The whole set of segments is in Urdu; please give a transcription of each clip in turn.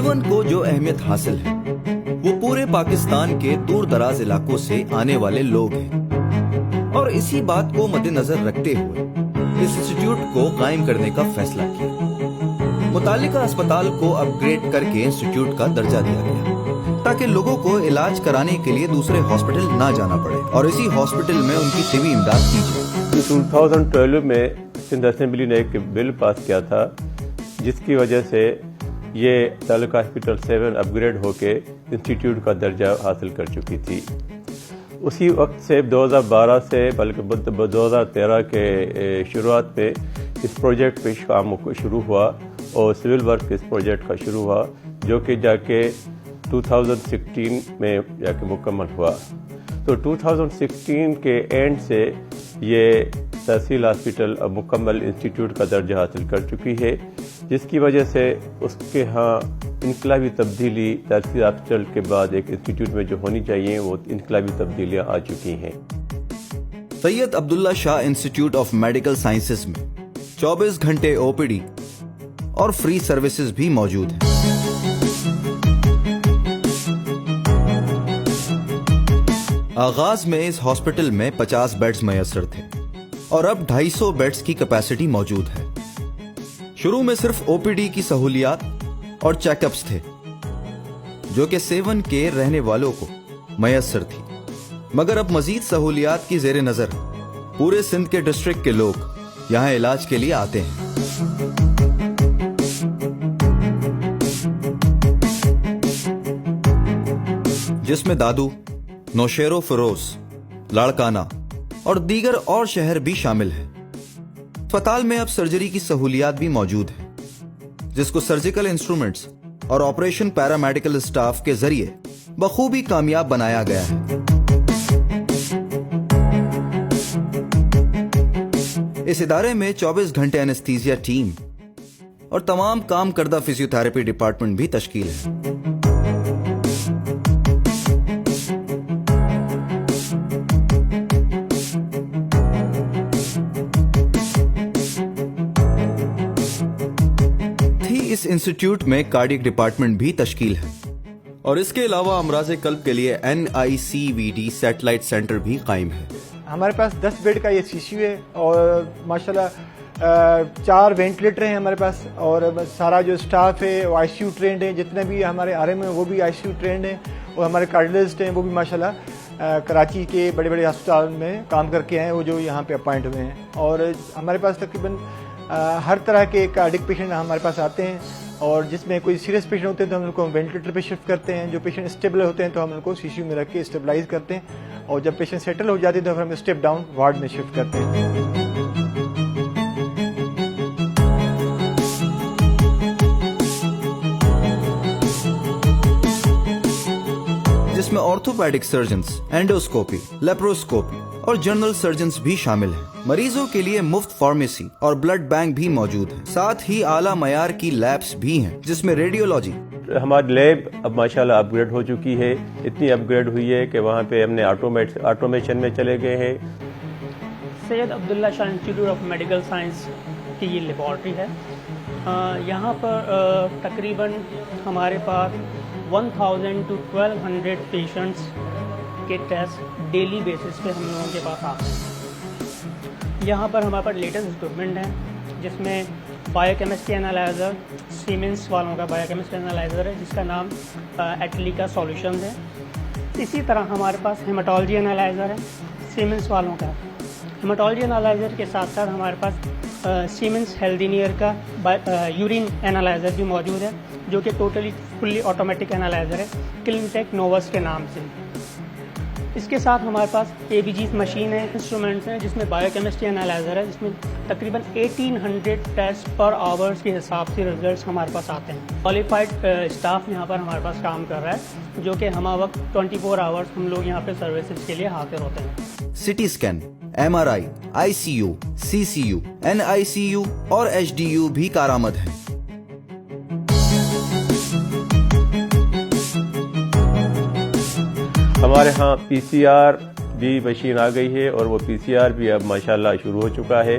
A1 کو جو اہمیت حاصل ہے وہ پورے پاکستان کے دور دراز علاقوں سے آنے والے لوگ ہیں، اور اسی بات کو مد نظر رکھتے ہوئے اس انسٹیٹیوٹ کو قائم کرنے کا فیصلہ کیا۔ متعلقہ اسپتال کو اپ گریڈ کر کے انسٹیٹیوٹ کا درجہ دیا گیا تاکہ لوگوں کو علاج کرانے کے لیے دوسرے ہاسپٹل نہ جانا پڑے اور اسی ہاسپٹل میں ان کی طبی امداد کی جائے۔ 2012 میں سندھ اسمبلی نے ایک بل پاس کیا تھا جس کی وجہ سے یہ تعلقہ ہاسپٹل 7 اپ گریڈ ہو کے انسٹیٹیوٹ کا درجہ حاصل کر چکی تھی۔ اسی وقت سے 2012 سے بلکہ 2013 کے شروعات میں اس پروجیکٹ پہ کام شروع ہوا اور سول ورک اس پروجیکٹ کا شروع ہوا، جو کہ جا کے 2016 میں جا کے مکمل ہوا۔ تو 2016 کے اینڈ سے یہ تحصیل ہاسپٹل اب مکمل انسٹیٹیوٹ کا درجہ حاصل کر چکی ہے، جس کی وجہ سے اس کے ہاں انقلابی تبدیلی تحصیل ہاسپٹل کے بعد ایک انسٹیٹیوٹ میں جو ہونی چاہیے وہ انقلابی تبدیلیاں آ چکی ہیں۔ سید عبداللہ شاہ انسٹیٹیوٹ آف میڈیکل سائنسز میں 24 گھنٹے او پی ڈی اور فری سروسز بھی موجود ہیں۔ آغاز میں اس ہاسپٹل میں 50 بیڈز میسر تھے اور اب 250 بیڈز کی کیپیسٹی موجود ہے۔ شروع میں صرف او پی ڈی کی سہولیات اور چیک اپس تھے جو کہ 7 کے رہنے والوں کو میسر تھی، مگر اب مزید سہولیات کی زیر نظر پورے سندھ کے ڈسٹرکٹ کے لوگ یہاں علاج کے لیے آتے ہیں۔ جس میں دادو، نوشہر و فیروز، لاڑکانہ اور دیگر اور شہر بھی شامل ہیں۔ اسپتال میں اب سرجری کی سہولیات بھی موجود ہیں، جس کو سرجیکل انسٹرومنٹس اور آپریشن پیرامیڈیکل اسٹاف کے ذریعے بخوبی کامیاب بنایا گیا ہے۔ اس ادارے میں 24 گھنٹے اینستھیزیا ٹیم اور تمام کام کردہ فزیو تھراپی ڈپارٹمنٹ بھی تشکیل ہے۔ اس انسٹیٹیوٹ میں کارڈیک ڈپارٹمنٹ بھی تشکیل ہے اور اس کے علاوہ امراض قلب کے لیے NICVD سیٹلائٹ سینٹر بھی قائم ہے۔ ہمارے پاس 10 بیڈ کا یہ CCU ہے اور ماشاءاللہ 4 وینٹیلیٹر ہیں ہمارے پاس، اور سارا جو اسٹاف ہے وہ ICU ٹرینڈ ہے، جتنے بھی ہمارے RM ہیں وہ بھی ICU ٹرینڈ ہیں، اور ہمارے کارڈیولوجسٹ ہیں وہ بھی ماشاءاللہ کراچی کے بڑے بڑے ہسپتال میں کام کر کے آئے ہیں، وہ جو یہاں پہ اپوائنٹ ہوئے ہیں۔ اور ہمارے پاس تقریباً ہر طرح کے کارڈک پیشنٹ ہمارے پاس آتے ہیں، اور جس میں کوئی سیریس پیشنٹ ہوتے ہیں تو ہم ان کو وینٹیلیٹر پہ شفٹ کرتے ہیں، جو پیشنٹ اسٹیبل ہوتے ہیں تو ہم ان کو CCU میں رکھ کے اسٹیبلائز کرتے ہیں، اور جب پیشنٹ سیٹل ہو جاتے ہیں تو پھر ہم اسٹیپ ڈاؤن وارڈ میں شفٹ کرتے ہیں۔ جس میں آرتھوپیڈک سرجنز، اینڈوسکوپی، لیپروسکوپی اور جنرل سرجنز بھی شامل ہیں۔ مریضوں کے لیے مفت فارمیسی اور بلڈ بینک بھی موجود ہے، ساتھ ہی اعلیٰ معیار کی لیبس بھی ہیں جس میں ریڈیولوجی۔ ہماری لیب اب ماشاءاللہ اپ گریڈ ہو چکی ہے، اتنی اپ گریڈ ہوئی ہے کہ وہاں پہ ہم نے آٹومیشن میں چلے گئے ہیں۔ سید عبداللہ شاہ انسٹیٹیوٹ آف میڈیکل سائنس کی یہ لیبارٹری ہے۔ یہاں پر تقریباً ہمارے پاس 1000 to 1200 پیشنٹس کے ٹیسٹ ڈیلی بیسس پہ ہم لوگوں کے پاس آتے ہیں۔ یہاں پر ہمارے پاس لیٹسٹ اکوپمنٹ ہیں، جس میں بایو کیمسٹری انالائزر، سیمنس والوں کا بایو کیمسٹری انالائزر ہے جس کا نام ایٹلیکا سولوشنز ہے۔ اسی طرح ہمارے پاس ہیماٹولوجی انالائزر ہے سیمنس والوں کا۔ ہیماٹولوجی انالائزر کے ساتھ ساتھ ہمارے پاس سیمنس ہیلدینئر کا یورین انالائزر بھی موجود ہے، جو کہ ٹوٹلی فلی آٹومیٹک انالائزر ہے، کلینٹیک نووس کے نام سے۔ اس کے ساتھ ہمارے پاس ABGs مشین ہے، انسٹرومنٹس ہیں، جس میں بایو کیمسٹری انالائزر ہے، جس میں تقریباً 1800 ٹیسٹ پر آورس کے حساب سے ریزلٹس ہمارے پاس آتے ہیں۔ کوالیفائڈ اسٹاف یہاں پر ہمارے پاس کام کر رہا ہے، جو کہ ہمہ وقت 24 آورس ہم لوگ یہاں پہ سروسز کے لیے حاضر ہوتے ہیں۔ CT scan, MRI، ICU، CCU، NICU اور HDU بھی کارآمد ہیں۔ ہمارے ہاں PCR بھی مشین آ گئی ہے، اور وہ PCR بھی اب ماشاءاللہ شروع ہو چکا ہے۔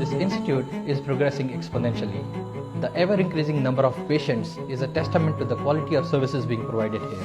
This institute is progressing exponentially. The ever-increasing number of patients is a testament to the quality of services being provided here.